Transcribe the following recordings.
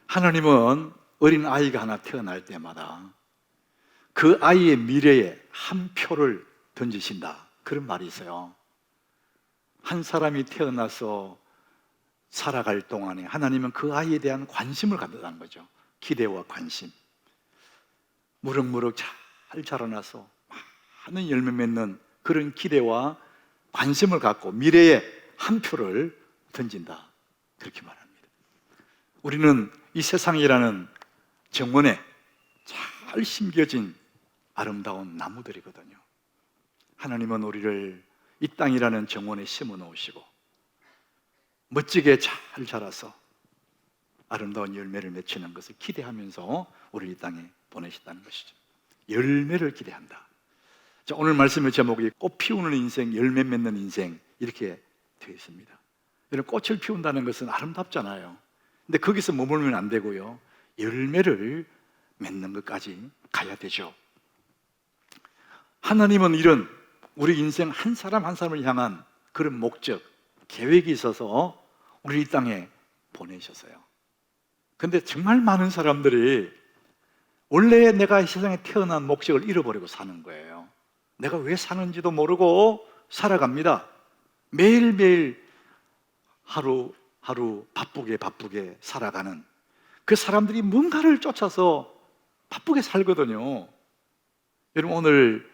하나님은 어린 아이가 하나 태어날 때마다 그 아이의 미래에 한 표를 던지신다, 그런 말이 있어요. 한 사람이 태어나서 살아갈 동안에 하나님은 그 아이에 대한 관심을 갖는다는 거죠. 기대와 관심. 무럭무럭 잘 자라나서 많은 열매 맺는 그런 기대와 관심을 갖고 미래에 한 표를 던진다, 그렇게 말합니다. 우리는 이 세상이라는 정원에 잘 심겨진 아름다운 나무들이거든요. 하나님은 우리를 이 땅이라는 정원에 심어 놓으시고 멋지게 잘 자라서 아름다운 열매를 맺히는 것을 기대하면서 우리를 이 땅에 보내셨다는 것이죠. 열매를 기대한다. 자, 오늘 말씀의 제목이 꽃 피우는 인생, 열매 맺는 인생, 이렇게 되어 있습니다. 여러분, 꽃을 피운다는 것은 아름답잖아요. 근데 거기서 머물면 안 되고요, 열매를 맺는 것까지 가야 되죠. 하나님은 이런 우리 인생 한 사람 한 사람을 향한 그런 목적, 계획이 있어서 우리 이 땅에 보내셨어요. 근데 정말 많은 사람들이 원래 내가 이 세상에 태어난 목적을 잃어버리고 사는 거예요. 내가 왜 사는지도 모르고 살아갑니다. 매일매일 하루하루 바쁘게 살아가는 그 사람들이 뭔가를 쫓아서 바쁘게 살거든요. 여러분, 오늘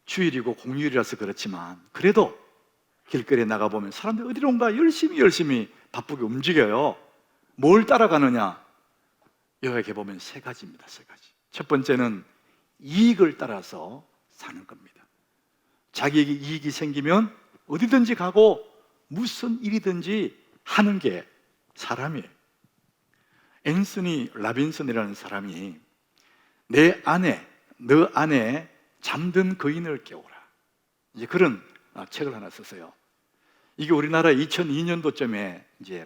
주일이고 공휴일이라서 그렇지만 그래도 길거리에 나가보면 사람들이 어디론가 열심히 바쁘게 움직여요. 뭘 따라가느냐? 여기 보면 세 가지입니다. 세 가지. 첫 번째는 이익을 따라서 사는 겁니다. 자기에게 이익이 생기면 어디든지 가고 무슨 일이든지 하는 게 사람이에요. 앤서니 라빈슨이라는 사람이 너 안에 잠든 거인을 깨워라, 이제 그런 책을 하나 썼어요. 이게 우리나라 2002년도쯤에 이제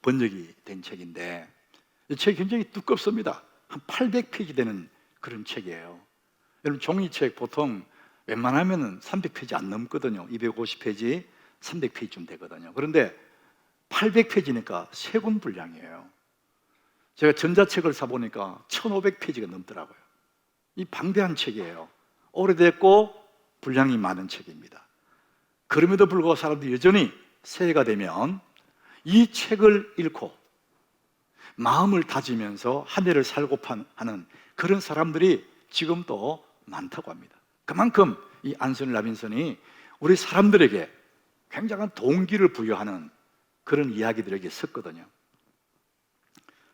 번역이 된 책인데, 이 책이 굉장히 두껍습니다. 한 800페이지 되는 그런 책이에요. 여러분, 종이책 보통 웬만하면 300페이지 안 넘거든요. 250페이지, 300페이지쯤 되거든요. 그런데 800페이지니까 3권 분량이에요. 제가 전자책을 사보니까 1500페이지가 넘더라고요. 이 방대한 책이에요. 오래됐고 분량이 많은 책입니다. 그럼에도 불구하고 사람들이 여전히 새해가 되면 이 책을 읽고 마음을 다지면서 한 해를 살고파 하는 그런 사람들이 지금도 많다고 합니다. 그만큼 이 앤서니 라빈슨이 우리 사람들에게 굉장한 동기를 부여하는 그런 이야기들에게 썼거든요.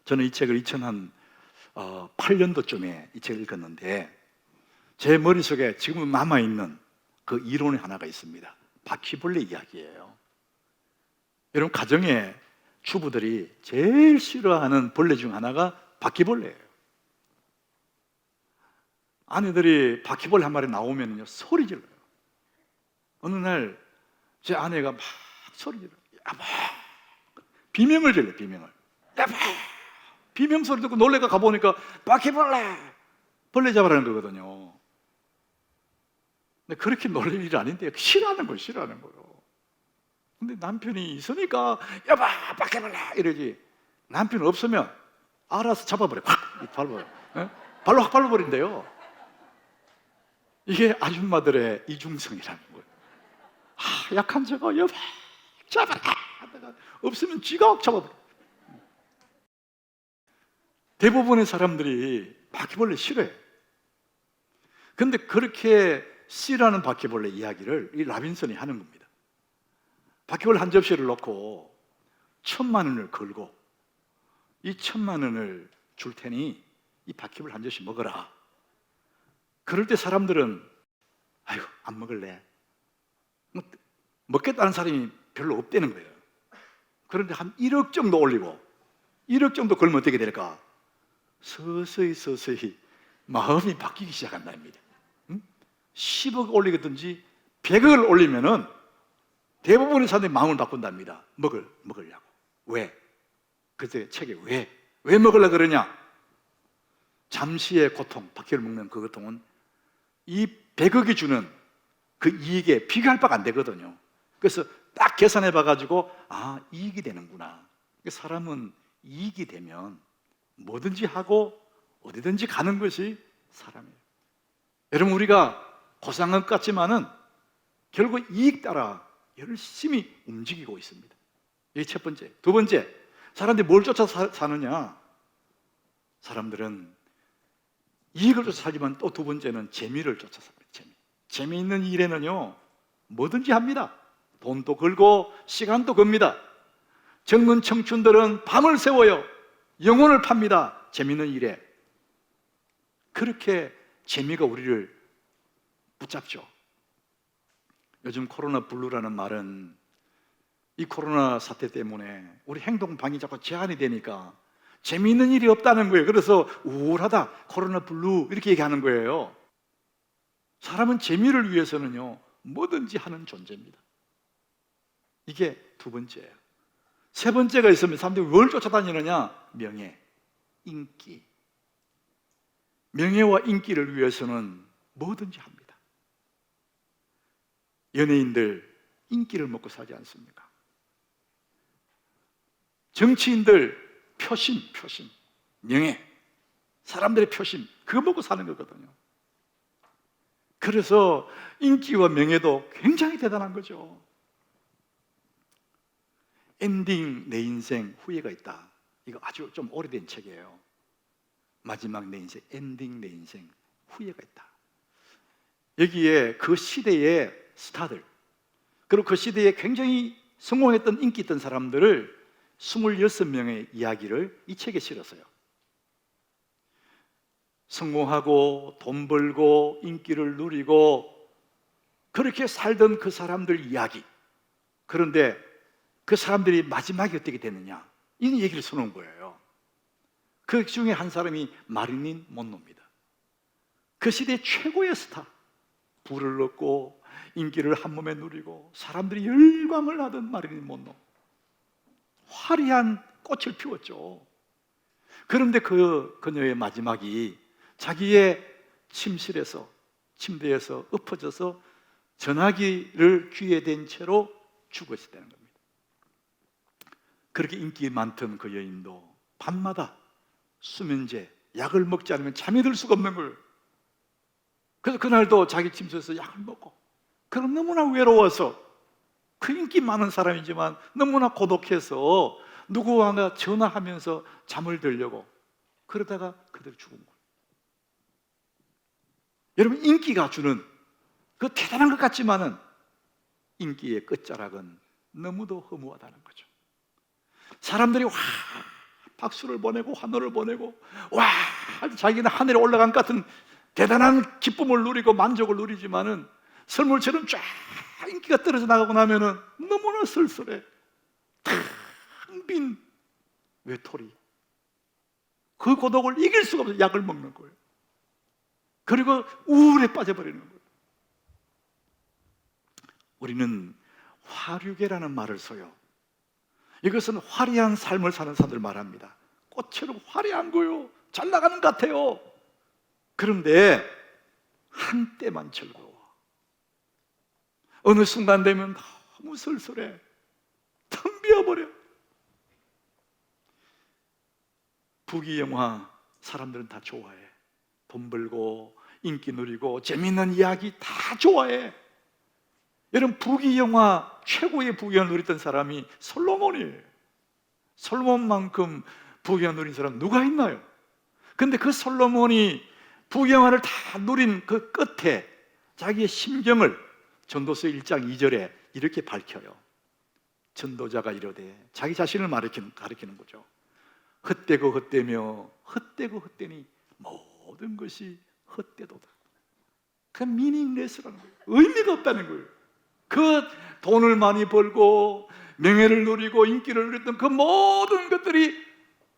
저는 이 책을 2008년도쯤에 이 책을 읽었는데, 제 머릿속에 지금 남아있는 그 이론이 하나가 있습니다. 바퀴벌레 이야기예요. 여러분, 가정에 주부들이 제일 싫어하는 벌레 중 하나가 바퀴벌레예요. 아내들이 바퀴벌레 한 마리 나오면요 소리 질러요. 어느 날 제 아내가 막 소리 질러요. 야바! 비명을 질러요. 야바! 비명 소리 듣고 놀래가 가보니까 바퀴벌레! 벌레 잡으라는 거거든요. 근데 그렇게 놀랄 일이 아닌데 싫어하는 거예요. 근데 남편이 있으니까 야바! 바퀴벌레! 이러지. 남편 없으면 알아서 잡아버려요. 확! 밟아요. 발로 확 밟아버린대요. 이게 아줌마들의 이중성이라는 거예요. 약한 저거 여봐 잡아라 하다가 없으면 쥐가 확 잡아버려. 대부분의 사람들이 바퀴벌레 싫어해요. 근데 그렇게 싫어하는 바퀴벌레 이야기를 이 라빈슨이 하는 겁니다. 바퀴벌레 한 접시를 놓고 1000만 원을 걸고 이 1000만 원을 줄 테니 이 바퀴벌레 한 접시 먹어라. 그럴 때 사람들은 아이고 안 먹을래, 먹겠다는 사람이 별로 없다는 거예요. 그런데 한 1억 정도 올리고 1억 정도 걸면 어떻게 될까? 서서히 마음이 바뀌기 시작한답니다. 10억 올리든지 100억을 올리면은 대부분의 사람들이 마음을 바꾼답니다. 먹으려고. 왜? 그때 책에 왜 먹으려고 그러냐? 잠시의 고통, 바퀴를 먹는 그 고통은 이 100억이 주는 그 이익에 비교할 바가 안 되거든요. 그래서 딱 계산해 봐가지고 이익이 되는구나. 사람은 이익이 되면 뭐든지 하고 어디든지 가는 것이 사람이에요. 여러분, 우리가 고상한 것 같지만은 결국 이익 따라 열심히 움직이고 있습니다. 이게 첫 번째. 두 번째, 사람들이 뭘 쫓아서 사느냐? 사람들은 이익을 쫓아 살지만 또 두 번째는 재미를 쫓아 삽니다. 재미있는 일에는요 뭐든지 합니다. 돈도 걸고 시간도 겁니다. 젊은 청춘들은 밤을 새워요. 영혼을 팝니다. 재미있는 일에. 그렇게 재미가 우리를 붙잡죠. 요즘 코로나 블루라는 말은 이 코로나 사태 때문에 우리 행동방이 자꾸 제한이 되니까 재미있는 일이 없다는 거예요. 그래서 우울하다, 코로나 블루 이렇게 얘기하는 거예요. 사람은 재미를 위해서는요 뭐든지 하는 존재입니다. 이게 두 번째예요. 세 번째가 있으면 사람들이 뭘 쫓아다니느냐? 명예, 인기. 명예와 인기를 위해서는 뭐든지 합니다. 연예인들 인기를 먹고 살지 않습니까? 정치인들 표심, 명예, 사람들의 표심, 그거 먹고 사는 거거든요. 그래서 인기와 명예도 굉장히 대단한 거죠. 엔딩 내 인생 후회가 있다. 이거 아주 좀 오래된 책이에요. 마지막 내 인생, 엔딩 내 인생 후회가 있다. 여기에 그 시대의 스타들, 그리고 그 시대에 굉장히 성공했던 인기 있던 사람들을 26명의 이야기를 이 책에 실었어요. 성공하고 돈 벌고 인기를 누리고 그렇게 살던 그 사람들 이야기. 그런데 그 사람들이 마지막에 어떻게 됐느냐, 이 얘기를 써놓은 거예요. 그 중에 한 사람이 마릴린 먼로입니다. 그 시대의 최고의 스타. 부를 얻고 인기를 한 몸에 누리고 사람들이 열광을 하던 마릴린 먼로. 화려한 꽃을 피웠죠. 그런데 그녀의 마지막이 자기의 침대에서 엎어져서 전화기를 귀에 댄 채로 죽었다는 겁니다. 그렇게 인기 많던 그 여인도 밤마다 수면제, 약을 먹지 않으면 잠이 들 수가 없는 거예요. 그래서 그날도 자기 침실에서 약을 먹고, 그럼 너무나 외로워서, 그 인기 많은 사람이지만 너무나 고독해서 누구와 전화하면서 잠을 들려고 그러다가 그대로 죽은 거예요. 여러분, 인기가 주는 그 대단한 것 같지만은 인기의 끝자락은 너무도 허무하다는 거죠. 사람들이 와 박수를 보내고 환호를 보내고 와 자기는 하늘에 올라간 것 같은 대단한 기쁨을 누리고 만족을 누리지만은 설물처럼 쫙 인기가 떨어져 나가고 나면은 너무나 쓸쓸해. 텅 빈 외톨이. 그 고독을 이길 수가 없어서 약을 먹는 거예요. 그리고 우울에 빠져버리는 거예요. 우리는 화류계라는 말을 써요. 이것은 화려한 삶을 사는 사람들 말합니다. 꽃처럼 화려한 거요. 잘 나가는 것 같아요. 그런데 한때만 즐거워. 어느 순간 되면 너무 쓸쓸해. 텅 비어버려. 부귀영화 사람들은 다 좋아해. 돈 벌고 인기 누리고 재밌는 이야기 다 좋아해. 여러분, 부귀영화 최고의 부귀영화를 누렸던 사람이 솔로몬이에요. 솔로몬만큼 부귀영화 누린 사람 누가 있나요? 근데 그 솔로몬이 부귀영화를 다 누린 그 끝에 자기의 심정을 전도서 1장 2절에 이렇게 밝혀요. 전도자가 이르되, 자기 자신을 가리키는 거죠. 헛되고 헛되며 헛되고 헛되니 모든 것이 헛되도다. 그 미닝레스라는 거예요. 의미가 없다는 거예요. 그 돈을 많이 벌고 명예를 누리고 인기를 누렸던 그 모든 것들이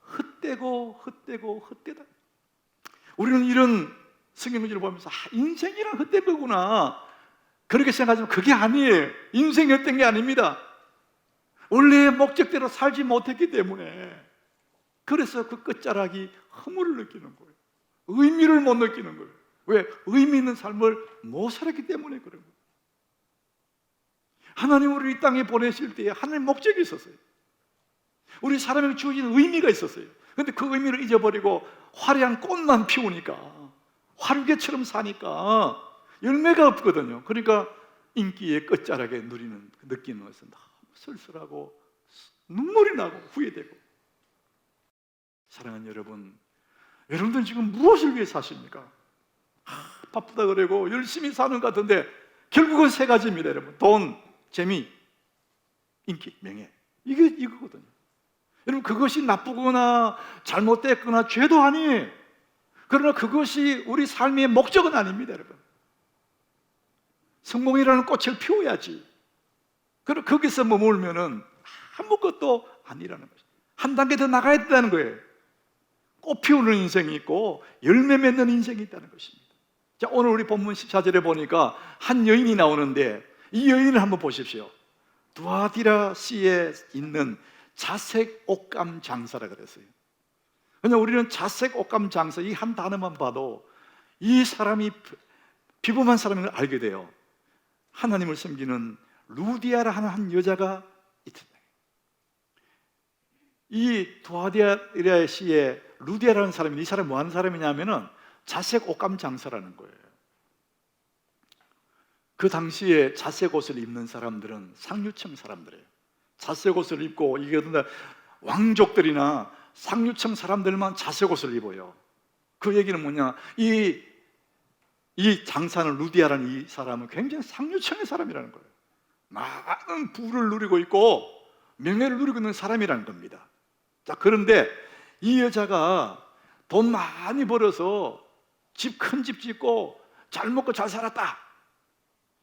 헛되고 헛되다. 우리는 이런 성경 구절을 보면서 인생이란 헛된 거구나 그렇게 생각하지만 그게 아니에요. 인생이 헛된 게 아닙니다. 원래의 목적대로 살지 못했기 때문에, 그래서 그 끝자락이 허물을 느끼는 거예요. 의미를 못 느끼는 거예요. 왜? 의미 있는 삶을 못 살았기 때문에 그런 거예요. 하나님 우리 이 땅에 보내실 때에 하나님 목적이 있었어요. 우리 사람에게 주어진 의미가 있었어요. 근데 그 의미를 잊어버리고 화려한 꽃만 피우니까, 화류계처럼 사니까 열매가 없거든요. 그러니까 인기의 끝자락에 느끼는 것은 너무 쓸쓸하고 눈물이 나고 후회되고. 사랑하는 여러분, 여러분들 지금 무엇을 위해 사십니까? 바쁘다 그러고 열심히 사는 것 같은데 결국은 세 가지입니다, 여러분. 돈, 재미, 인기, 명예. 이거거든요. 여러분, 그것이 나쁘거나 잘못됐거나 죄도 아니에요. 그러나 그것이 우리 삶의 목적은 아닙니다, 여러분. 성공이라는 꽃을 피워야지. 그리고 거기서 머물면은 아무것도 아니라는 것이죠. 한 단계 더 나가야 된다는 거예요. 꽃 피우는 인생이 있고 열매 맺는 인생이 있다는 것입니다. 자, 오늘 우리 본문 14절에 보니까 한 여인이 나오는데, 이 여인을 한번 보십시오. 두아디라시에 있는 자색 옷감 장사라 그랬어요. 그냥 우리는 자색 옷감 장사, 이 한 단어만 봐도 이 사람이 비범한 사람인 걸 알게 돼요. 하나님을 섬기는 루디아라 하는 한 여자가 있다. 이 두아디라시에 루디아라는 사람이, 이 사람이 뭐 하는 사람이냐면은 자색 옷감 장사라는 거예요. 그 당시에 자색 옷을 입는 사람들은 상류층 사람들이에요. 자색 옷을 입고, 이게 왕족들이나 상류층 사람들만 자색 옷을 입어요. 그 얘기는 뭐냐, 이 장사는 루디아라는 이 사람은 굉장히 상류층의 사람이라는 거예요. 많은 부를 누리고 있고 명예를 누리고 있는 사람이라는 겁니다. 자, 그런데 이 여자가 돈 많이 벌어서 큰 집 짓고 잘 먹고 잘 살았다.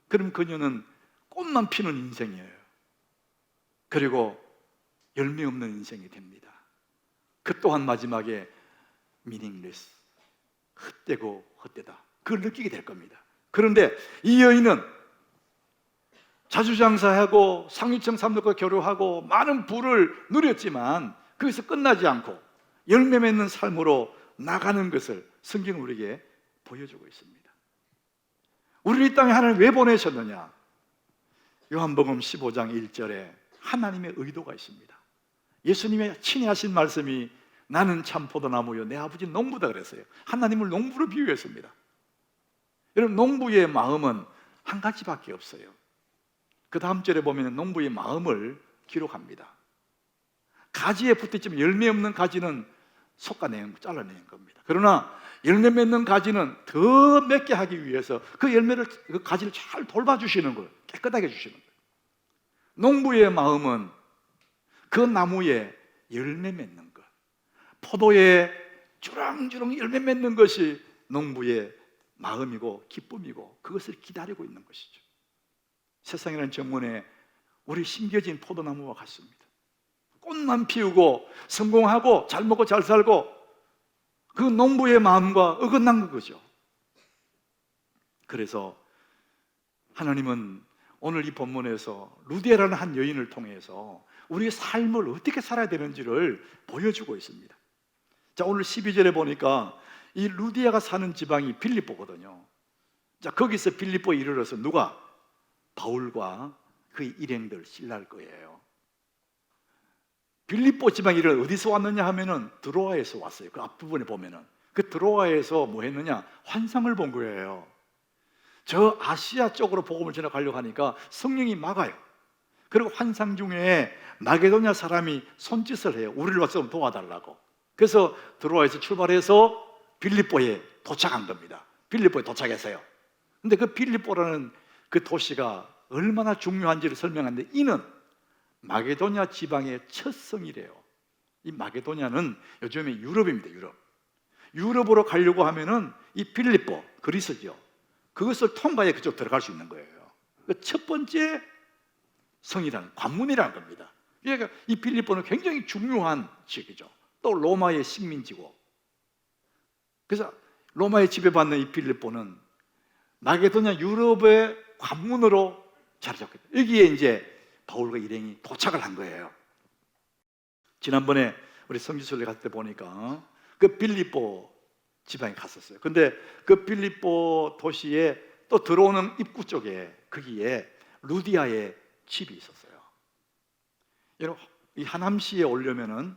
그럼 그녀는 꽃만 피는 인생이에요. 그리고 열매 없는 인생이 됩니다. 그 또한 마지막에 meaningless, 헛되고 헛되다, 그걸 느끼게 될 겁니다. 그런데 이 여인은 자주장사하고 상류층 사람들과 교류하고 많은 부를 누렸지만 거기서 끝나지 않고 열매 맺는 삶으로 나가는 것을 성경은 우리에게 보여주고 있습니다. 우리를 이 땅에 하나님 왜 보내셨느냐? 요한복음 15장 1절에 하나님의 의도가 있습니다. 예수님이 친히 하신 말씀이 나는 참 포도나무요 내 아버지는 농부다 그랬어요. 하나님을 농부로 비유했습니다. 여러분, 농부의 마음은 한 가지밖에 없어요. 그 다음 절에 보면 농부의 마음을 기록합니다. 가지에 붙어있지만 열매 없는 가지는 잘라내는 겁니다. 그러나 열매 맺는 가지는 더 맺게 하기 위해서 그 가지를 잘 돌봐주시는 거예요. 깨끗하게 주시는 거예요. 농부의 마음은 그 나무에 열매 맺는 것, 포도에 주렁주렁 열매 맺는 것이 농부의 마음이고 기쁨이고 그것을 기다리고 있는 것이죠. 세상이라는 정원에 우리 심겨진 포도나무와 같습니다. 꽃만 피우고 성공하고 잘 먹고 잘 살고 그 농부의 마음과 어긋난 거죠. 그래서 하나님은 오늘 이 본문에서 루디아라는 한 여인을 통해서 우리의 삶을 어떻게 살아야 되는지를 보여주고 있습니다. 자, 오늘 12절에 보니까 이 루디아가 사는 지방이 빌립보거든요. 자, 거기서 빌립보에 이르러서 누가? 바울과 그의 일행들 신랄 거예요. 빌립보 지방에 이르러 어디서 왔느냐 하면은 드로아에서 왔어요. 그 앞부분에 보면은 그 드로아에서 뭐 했느냐? 환상을 본 거예요. 저 아시아 쪽으로 복음을 전하려고 하니까 성령이 막아요. 그리고 환상 중에 마게도냐 사람이 손짓을 해요. 우리를 와서 좀 도와달라고. 그래서 드로아에서 출발해서 빌립보에 도착한 겁니다. 빌립보에 도착했어요. 근데 그 빌립보라는 그 도시가 얼마나 중요한지를 설명하는데, 이는 마게도냐 지방의 첫 성이래요. 이 마게도냐는 요즘에 유럽입니다. 유럽으로 가려고 하면은 이 빌립보, 그리스죠. 그것을 통과해 그쪽 들어갈 수 있는 거예요. 그 첫 번째 성이라는, 관문이라는 겁니다. 그러니까 이 빌립보는 굉장히 중요한 지역이죠. 또 로마의 식민지고. 그래서 로마의 지배받는 이 빌립보는 마게도냐 유럽의 관문으로 자리 잡게 돼요. 여기에 이제 바울과 일행이 도착을 한 거예요. 지난번에 우리 성지순례 갔을 때 보니까 그 빌립보 지방에 갔었어요. 근데 그 빌립보 도시에 또 들어오는 입구 쪽에 거기에 루디아의 집이 있었어요. 여러분, 이 하남시에 오려면은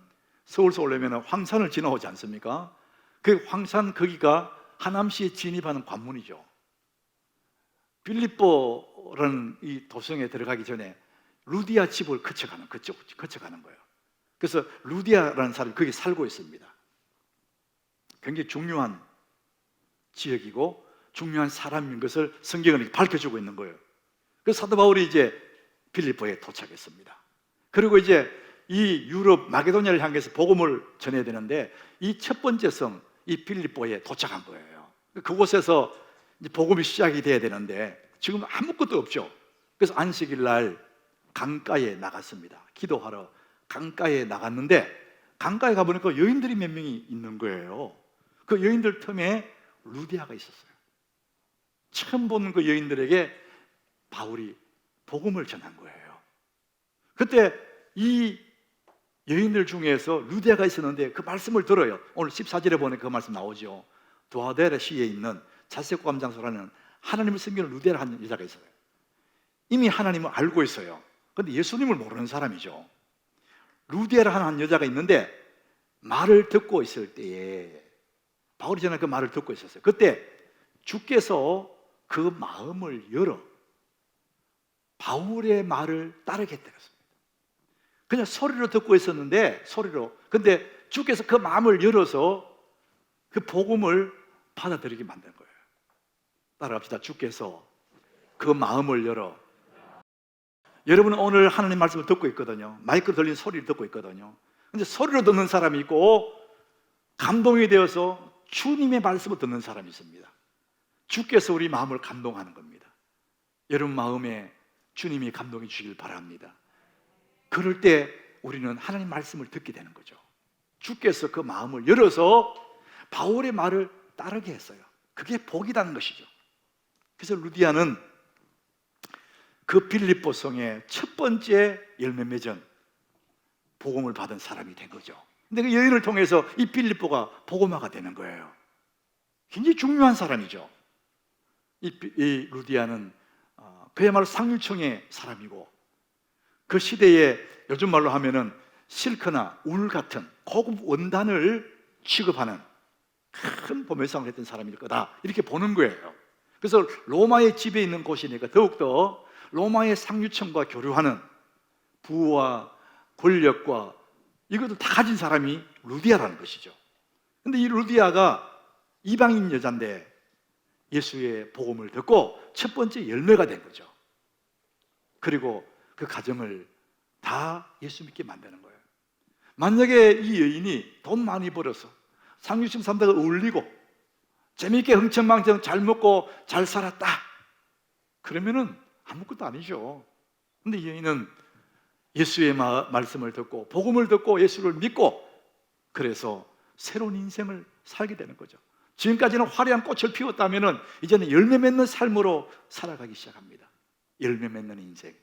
서울서 오려면 황산을 지나오지 않습니까? 그 황산 거기가 하남시에 진입하는 관문이죠. 빌립보라는 이 도성에 들어가기 전에 루디아 집을 거쳐가는 거예요. 그래서 루디아라는 사람이 거기 살고 있습니다. 굉장히 중요한 지역이고 중요한 사람인 것을 성경은 밝혀주고 있는 거예요. 그래서 사도 바울이 이제 빌립보에 도착했습니다. 그리고 이제 이 유럽 마게도냐를 향해서 복음을 전해야 되는데 이 첫 번째 성, 이 빌립보에 도착한 거예요. 그곳에서 이제 복음이 시작이 돼야 되는데 지금 아무것도 없죠. 그래서 안식일 날 강가에 나갔습니다. 기도하러 강가에 나갔는데 강가에 가보니까 여인들이 몇 명이 있는 거예요. 그 여인들 틈에 루디아가 있었어요. 처음 보는 그 여인들에게 바울이 복음을 전한 거예요. 그때 이 여인들 중에서 루디아가 있었는데 그 말씀을 들어요. 오늘 14절에 보니까 그 말씀 나오죠. 두아데라시에 있는 자색고감장소라는 하나님을 섬기는 루디아라는 여자가 있어요. 이미 하나님을 알고 있어요. 그런데 예수님을 모르는 사람이죠. 루디아라는 한 여자가 있는데 말을 듣고 있을 때에 바울이 전에 그 말을 듣고 있었어요. 그때 주께서 그 마음을 열어 바울의 말을 따르겠다 그랬습니다. 그냥 소리로 듣고 있었는데 소리로. 근데 주께서 그 마음을 열어서 그 복음을 받아들이게 만든 거예요. 따라갑시다. 주께서 그 마음을 열어. 여러분은 오늘 하나님 말씀을 듣고 있거든요. 마이크로 들린 소리를 듣고 있거든요. 근데 소리로 듣는 사람이 있고 감동이 되어서 주님의 말씀을 듣는 사람이 있습니다. 주께서 우리 마음을 감동하는 겁니다. 여러분 마음에 주님이 감동해 주시길 바랍니다. 그럴 때 우리는 하나님 말씀을 듣게 되는 거죠. 주께서 그 마음을 열어서 바울의 말을 따르게 했어요. 그게 복이라는 것이죠. 그래서 루디아는 그 빌립보 성의 첫 번째 열매 맺은 복음을 받은 사람이 된 거죠. 근데 그 여인을 통해서 이 빌립보가 복음화가 되는 거예요. 굉장히 중요한 사람이죠. 이 루디아는 그야말로 상류층의 사람이고 그 시대에 요즘 말로 하면은 실크나 울 같은 고급 원단을 취급하는 큰 보물상을 했던 사람일 거다 이렇게 보는 거예요. 그래서 로마의 지배에 있는 곳이니까 더욱더 로마의 상류층과 교류하는 부와 권력과 이것도 다 가진 사람이 루디아라는 것이죠. 근데 이 루디아가 이방인 여자인데 예수의 복음을 듣고 첫 번째 열매가 된 거죠. 그리고 그 가정을 다 예수 믿게 만드는 거예요. 만약에 이 여인이 돈 많이 벌어서 상류층 사람들과 어울리고 재미있게 흥청망청 잘 먹고 잘 살았다 그러면은 아무것도 아니죠. 근데 이 여인은 예수의 말씀을 듣고 복음을 듣고 예수를 믿고 그래서 새로운 인생을 살게 되는 거죠. 지금까지는 화려한 꽃을 피웠다면 이제는 열매 맺는 삶으로 살아가기 시작합니다. 열매 맺는 인생.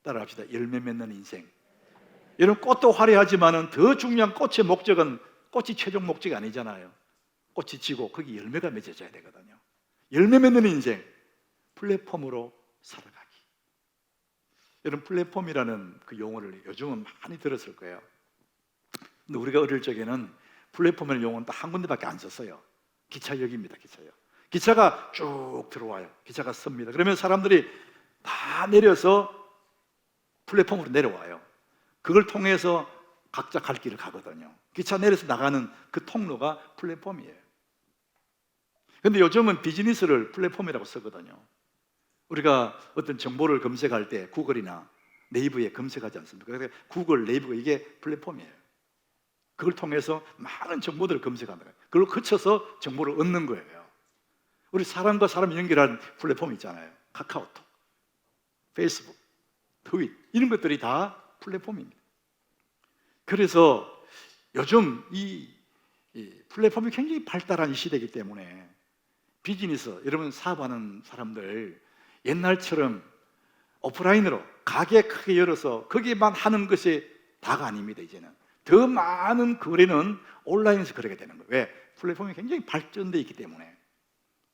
따라합시다. 열매 맺는 인생. 여러분 꽃도 화려하지만 더 중요한 꽃의 목적은 꽃이 최종 목적이 아니잖아요. 꽃이 지고 거기 열매가 맺어져야 되거든요. 열매 맺는 인생. 플랫폼으로 살아가기. 여러분 플랫폼이라는 그 용어를 요즘은 많이 들었을 거예요. 근데 우리가 어릴 적에는 플랫폼이라는 용어는 딱 한 군데밖에 안 썼어요. 기차역입니다. 기차역. 기차가 쭉 들어와요. 기차가 섭니다. 그러면 사람들이 다 내려서 플랫폼으로 내려와요. 그걸 통해서 각자 갈 길을 가거든요. 기차 내려서 나가는 그 통로가 플랫폼이에요. 그런데 요즘은 비즈니스를 플랫폼이라고 쓰거든요. 우리가 어떤 정보를 검색할 때 구글이나 네이버에 검색하지 않습니까? 그래서 구글, 네이버 이게 플랫폼이에요. 그걸 통해서 많은 정보들을 검색하는 거예요. 그걸 거쳐서 정보를 얻는 거예요. 우리 사람과 사람 연결하는 플랫폼 있잖아요. 카카오톡, 페이스북, 트윗 이런 것들이 다 플랫폼입니다. 그래서 요즘 이 플랫폼이 굉장히 발달한 이 시대이기 때문에 비즈니스, 여러분 사업하는 사람들 옛날처럼 오프라인으로 가게 크게 열어서 거기만 하는 것이 다가 아닙니다. 이제는 더 많은 거래는 온라인에서 거래가 되는 거예요. 왜? 플랫폼이 굉장히 발전되어 있기 때문에.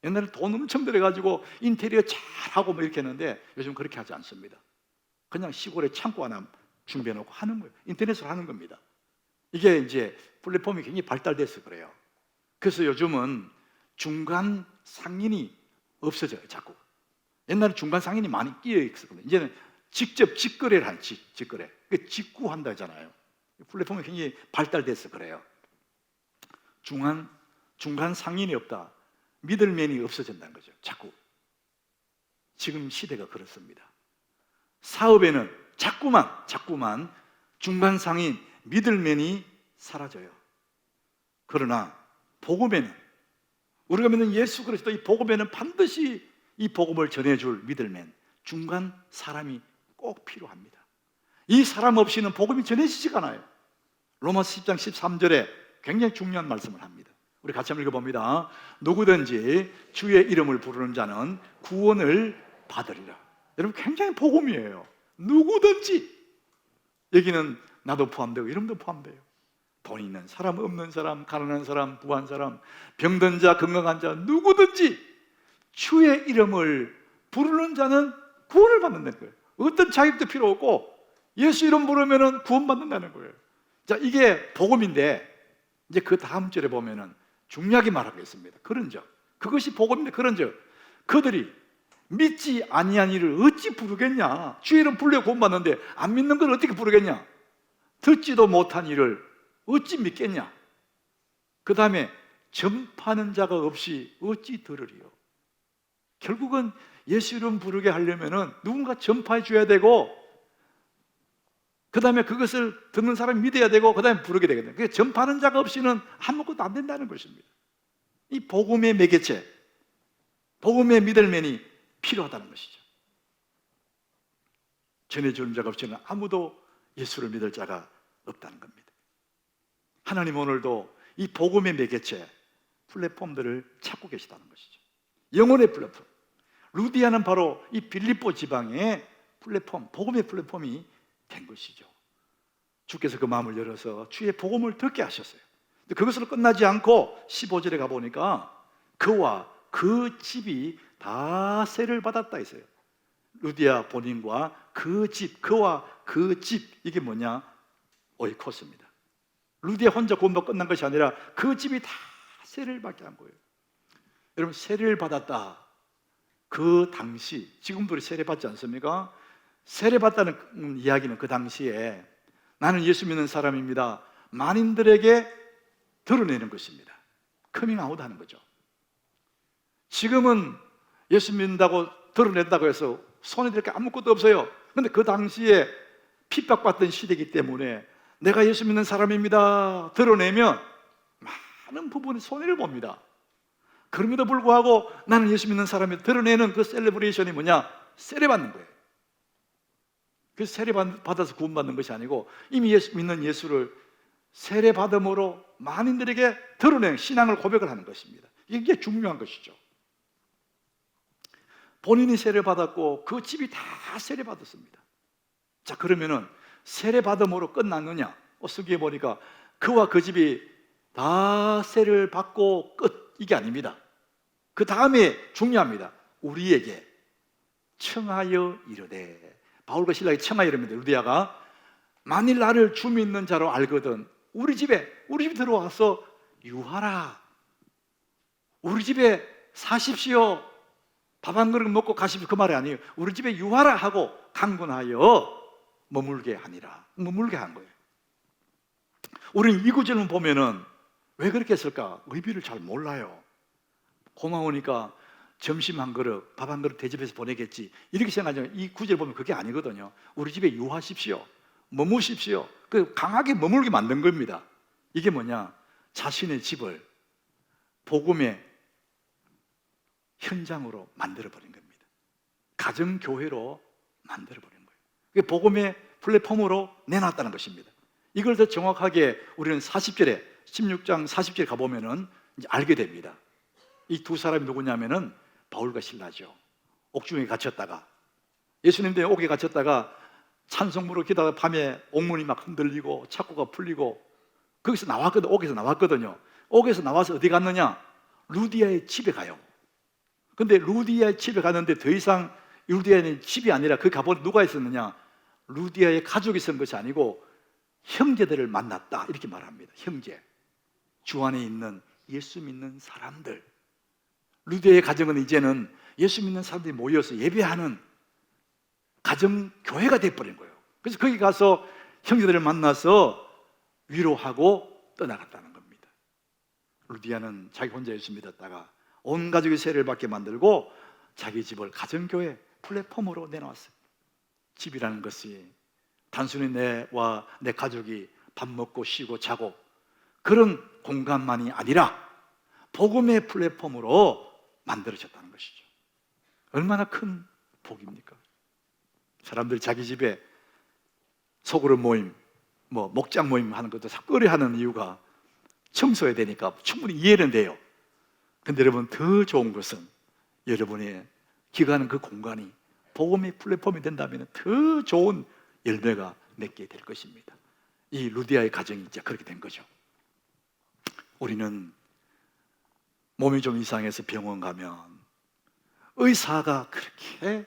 옛날에 돈 엄청 들여가지고 인테리어 잘하고 뭐 이렇게 했는데 요즘 그렇게 하지 않습니다. 그냥 시골에 창고 하나 준비해놓고 하는 거예요. 인터넷으로 하는 겁니다. 이게 이제 플랫폼이 굉장히 발달돼서 그래요. 그래서 요즘은 중간 상인이 없어져요, 자꾸. 옛날에 중간 상인이 많이 끼어 있었거든요. 이제는 직접 직거래를 하는 직거래. 직구한다 하잖아요. 플랫폼이 굉장히 발달돼서 그래요. 중간 상인이 없다. 미들맨이 없어진다는 거죠, 자꾸. 지금 시대가 그렇습니다. 사업에는 자꾸만 중간 상인, 미들맨이 사라져요. 그러나 복음에는, 우리가 믿는 예수 그리스도 이 복음에는 반드시 이 복음을 전해줄 미들맨, 중간 사람이 꼭 필요합니다. 이 사람 없이는 복음이 전해지지가 않아요. 로마서 10장 13절에 굉장히 중요한 말씀을 합니다. 우리 같이 한번 읽어봅니다. 누구든지 주의 이름을 부르는 자는 구원을 받으리라. 여러분, 굉장히 복음이에요. 누구든지. 여기는 나도 포함되고 여러분도 포함돼요. 돈 있는 사람, 없는 사람, 가난한 사람, 부한 사람, 병든 자, 건강한 자, 누구든지 주의 이름을 부르는 자는 구원을 받는다는 거예요. 어떤 자격도 필요 없고 예수 이름 부르면 구원받는다는 거예요. 자, 이게 복음인데, 이제 그 다음 절에 보면은 중요하게 말하고 있습니다. 그런즉, 그것이 복음인데, 그런즉 그들이 믿지 아니한 이를 어찌 부르겠냐? 주의 이름 불려 구원받는데 안 믿는 걸 어떻게 부르겠냐? 듣지도 못한 이를 어찌 믿겠냐? 그 다음에 전파하는 자가 없이 어찌 들으리요? 결국은 예수 이름 부르게 하려면은 누군가 전파해 줘야 되고, 그 다음에 그것을 듣는 사람이 믿어야 되고, 그 다음에 부르게 되거든요. 그러니까 전파하는 자가 없이는 아무것도 안 된다는 것입니다. 이 복음의 매개체, 복음의 미들맨이 필요하다는 것이죠. 전해주는 자가 없이는 아무도 예수를 믿을 자가 없다는 겁니다. 하나님 오늘도 이 복음의 매개체, 플랫폼들을 찾고 계시다는 것이죠. 영혼의 플랫폼. 루디아는 바로 이 빌립보 지방의 플랫폼, 복음의 플랫폼이 된 것이죠. 주께서 그 마음을 열어서 주의 복음을 듣게 하셨어요. 근데 그것으로 끝나지 않고 15절에 가보니까 그와 그 집이 다 세를 받았다 했어요. 루디아 본인과 그 집, 그와 그 집, 이게 뭐냐? 오이코스입니다. 루디아 혼자 구원받고 끝난 것이 아니라 그 집이 다 세를 받게 한 거예요. 여러분, 세를 받았다. 그 당시, 지금도 세례 받지 않습니까? 세례 받다는 이야기는 그 당시에 나는 예수 믿는 사람입니다, 만인들에게 드러내는 것입니다. 커밍아웃 하는 거죠. 지금은 예수 믿는다고 드러낸다고 해서 손해될 게 아무것도 없어요. 그런데 그 당시에 핍박받던 시대이기 때문에 내가 예수 믿는 사람입니다 드러내면 많은 부분에 손해를 봅니다. 그럼에도 불구하고 나는 예수 믿는 사람이 드러내는 그 셀레브레이션이 뭐냐? 세례받는 거예요. 그래서 세례받아서 구원받는 것이 아니고 이미 믿는 예수를 세례받음으로 만인들에게 드러내는 신앙을 고백을 하는 것입니다. 이게 중요한 것이죠. 본인이 세례받았고 그 집이 다 세례받았습니다. 자, 그러면은 세례받음으로 끝났느냐? 쓰기에 보니까 그와 그 집이 다 세례를 받고 끝, 이게 아닙니다. 그 다음에 중요합니다. 우리에게 청하여 이르되, 바울과 신라에게 청하여 이릅니다. 루디아가 만일 나를 주 믿는 자로 알거든 우리 집에 들어와서 유하라, 우리 집에 사십시오, 밥 한 그릇 먹고 가십시오, 그 말이 아니에요. 우리 집에 유하라 하고 강군하여 머물게 하니라. 머물게 한 거예요. 우리는 이 구절을 보면은 왜 그렇게 했을까? 의미를 잘 몰라요. 고마우니까 점심 한 그릇, 밥 한 그릇 대접해서 보내겠지, 이렇게 생각하지만 이 구절 보면 그게 아니거든요. 우리 집에 유하십시오, 머무십시오. 그 강하게 머물게 만든 겁니다. 이게 뭐냐? 자신의 집을 복음의 현장으로 만들어버린 겁니다. 가정교회로 만들어버린 거예요. 그게 복음의 플랫폼으로 내놨다는 것입니다. 이걸 더 정확하게 우리는 40절에 16장 40절에 가보면은 이제 알게 됩니다. 이 두 사람이 누구냐면은 바울과 실라죠. 옥중에 갇혔다가, 예수님 때문에 옥에 갇혔다가 찬송 부르고 기도하다가 밤에 옥문이 막 흔들리고 착고가 풀리고 거기서 나왔거든. 옥에서 나왔거든요. 옥에서 나와서 어디 갔느냐? 루디아의 집에 가요. 근데 루디아의 집에 갔는데 더 이상 루디아의 집이 아니라 그 가보니 누가 있었느냐? 루디아의 가족이 있었던 것이 아니고 형제들을 만났다 이렇게 말합니다. 형제, 주 안에 있는 예수 믿는 사람들. 루디아의 가정은 이제는 예수 믿는 사람들이 모여서 예배하는 가정교회가 돼버린 거예요. 그래서 거기 가서 형제들을 만나서 위로하고 떠나갔다는 겁니다. 루디아는 자기 혼자 예수 믿었다가 온 가족이 세례를 받게 만들고 자기 집을 가정교회 플랫폼으로 내놓았어요. 집이라는 것이 단순히 내와 내 가족이 밥 먹고 쉬고 자고 그런 공간만이 아니라 복음의 플랫폼으로 만들어졌다는 것이죠. 얼마나 큰 복입니까? 사람들이 자기 집에 소그룹 모임, 목장 모임 하는 것도 꺼려하는 이유가 청소해야 되니까 충분히 이해는 돼요. 근데 여러분, 더 좋은 것은 여러분의 기가하는 그 공간이 복음의 플랫폼이 된다면 더 좋은 열매가 맺게 될 것입니다. 이 루디아의 가정이 이제 그렇게 된 거죠. 우리는 몸이 좀 이상해서 병원 가면 의사가 그렇게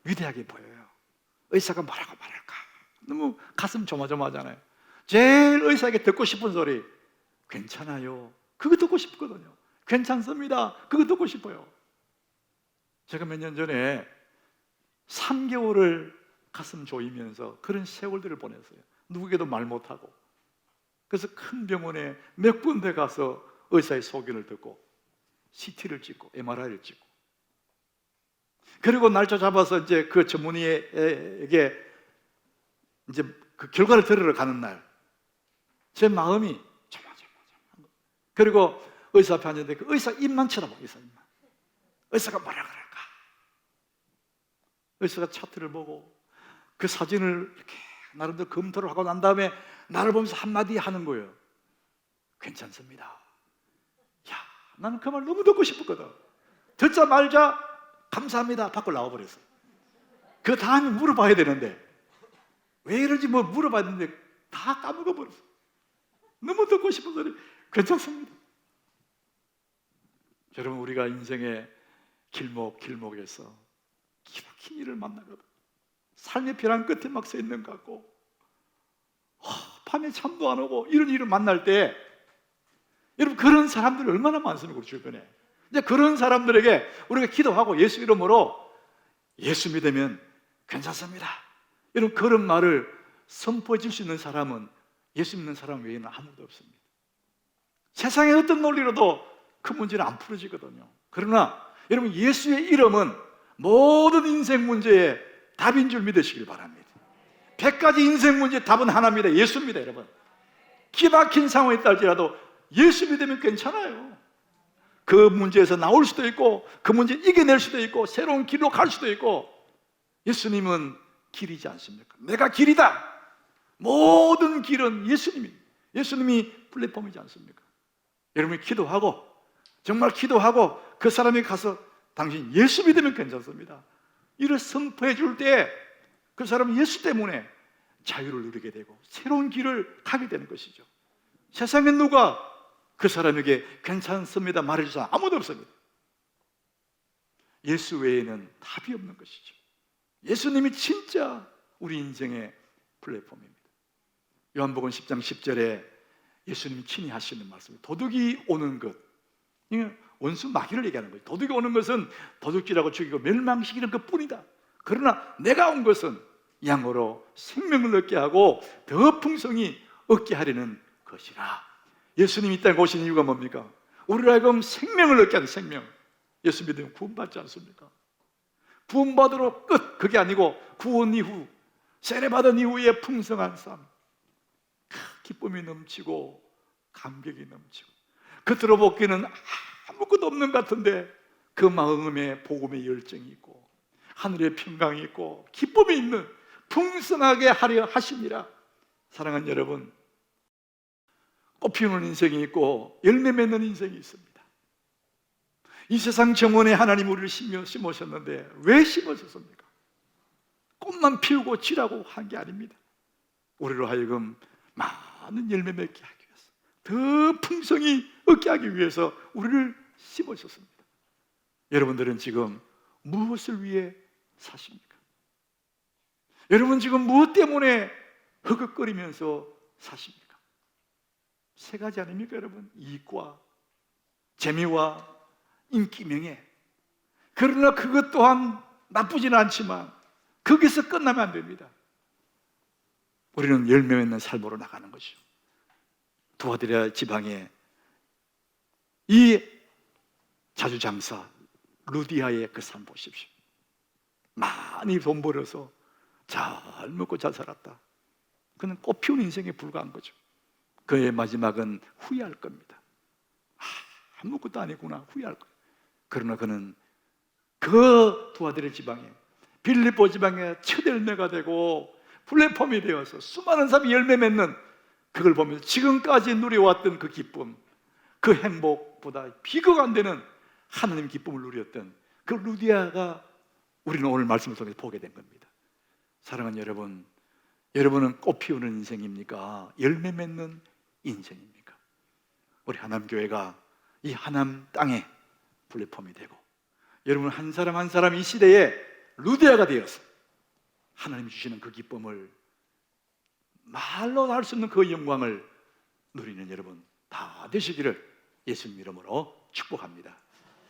위대하게 보여요. 의사가 뭐라고 말할까? 너무 가슴 조마조마하잖아요. 제일 의사에게 듣고 싶은 소리, 괜찮아요. 그거 듣고 싶거든요. 괜찮습니다. 그거 듣고 싶어요. 제가 몇 년 전에 3개월을 가슴 조이면서 그런 세월들을 보냈어요. 누구에게도 말 못하고. 그래서 큰 병원에 몇 군데 가서 의사의 소견을 듣고 CT를 찍고 MRI를 찍고, 그리고 날짜 잡아서 이제 그 전문의에게 이제 그 결과를 들으러 가는 날, 제 마음이 조마조마조마. 그리고 의사 앞에 앉았는데 그 의사 입만 쳐다봐. 의사가 뭐라 그럴까? 의사가 차트를 보고 그 사진을 이렇게 나름대로 검토를 하고 난 다음에 나를 보면서 한마디 하는 거예요. 괜찮습니다. 야, 나는 그 말 너무 듣고 싶었거든. 듣자 말자 감사합니다 밖으로 나와버렸어. 그 다음에 물어봐야 되는데 왜 이런지 물어봐야 되는데 다 까먹어버렸어. 너무 듣고 싶은 소리, 괜찮습니다. 여러분, 우리가 인생의 길목에서 기막힌 일을 만나거든. 삶의 벼랑 끝에 막 서 있는 것 같고 밤에 잠도 안 오고 이런 일을 만날 때, 여러분, 그런 사람들이 얼마나 많습니까? 우리 주변에. 이제 그런 사람들에게 우리가 기도하고 예수 이름으로 예수 믿으면 괜찮습니다, 이런 그런 말을 선포해 줄 수 있는 사람은 예수 믿는 사람 외에는 아무도 없습니다. 세상의 어떤 논리로도 그 문제는 안 풀어지거든요. 그러나 여러분, 예수의 이름은 모든 인생 문제의 답인 줄 믿으시길 바랍니다. 100가지 인생 문제의 답은 하나입니다. 예수입니다. 여러분, 기막힌 상황이 있다 할지라도 예수 믿으면 괜찮아요. 그 문제에서 나올 수도 있고 그 문제 이겨낼 수도 있고 새로운 길로 갈 수도 있고, 예수님은 길이지 않습니까? 내가 길이다. 모든 길은 예수님입니다. 예수님이 플랫폼이지 않습니까? 여러분이 기도하고, 정말 기도하고 그 사람이 가서 당신 예수 믿으면 괜찮습니다, 이를 선포해 줄 때 그 사람은 예수 때문에 자유를 누리게 되고 새로운 길을 가게 되는 것이죠. 세상에 누가 그 사람에게 괜찮습니다 말해줄 사람 아무도 없습니다. 예수 외에는 답이 없는 것이죠. 예수님이 진짜 우리 인생의 플랫폼입니다. 요한복음 10장 10절에 예수님이 친히 하시는 말씀, 도둑이 오는 것, 원수 마귀를 얘기하는 거예요. 도둑이 오는 것은 도둑질하고 죽이고 멸망시키는 것뿐이다. 그러나 내가 온 것은 양으로 생명을 얻게 하고 더 풍성히 얻게 하려는 것이라. 예수님이 이 땅에 오신 이유가 뭡니까? 우리로 하여금 생명을 얻게 하는 생명. 예수 믿으면 구원받지 않습니까? 구원받으러 끝, 그게 아니고 구원 이후, 세례받은 이후에 풍성한 삶, 기쁨이 넘치고 감격이 넘치고, 겉으로 보기에는 아무것도 없는 것 같은데 그 마음에 복음의 열정이 있고 하늘의 평강이 있고 기쁨이 있는 풍성하게 하려 하심이라. 사랑하는 여러분, 꽃 피우는 인생이 있고 열매 맺는 인생이 있습니다. 이 세상 정원에 하나님 우리를 심으셨는데 왜 심으셨습니까? 꽃만 피우고 지라고 한 게 아닙니다. 우리로 하여금 많은 열매 맺게 하기 위해서, 더 풍성히 얻게 하기 위해서 우리를 심으셨습니다. 여러분들은 지금 무엇을 위해 사십니까? 여러분 지금 무엇 때문에 허걱거리면서 사십니까? 세 가지 아닙니까, 여러분? 이익과 재미와 인기, 명예. 그러나 그것 또한 나쁘지는 않지만 거기서 끝나면 안 됩니다. 우리는 열매 맺는 삶으로 나가는 것이죠. 두아디라 지방에 이 자주장사 루디아의 그 삶 보십시오. 많이 돈 벌어서 잘 먹고 잘 살았다. 그는 꽃피운 인생에 불과한 거죠. 그의 마지막은 후회할 겁니다. 아무것도 아니구나, 후회할 거예요. 그러나 그는 그 두아디라 지방에, 빌립보 지방에 첫 열매가 되고 플랫폼이 되어서 수많은 사람이 열매 맺는 그걸 보면서 지금까지 누려왔던 그 기쁨, 그 행복보다 비교가 안 되는 하나님 기쁨을 누렸던 그 루디아가 우리는 오늘 말씀을 통해서 보게 된 겁니다. 사랑하는 여러분, 여러분은 꽃 피우는 인생입니까? 열매 맺는 인생입니까? 우리 하남교회가 이 하남 땅에 플랫폼이 되고, 여러분 한 사람 한 사람 이 시대에 루디아가 되어서 하나님이 주시는 그 기쁨을, 말로 할 수 없는 그 영광을 누리는 여러분 다 되시기를 예수님 이름으로 축복합니다.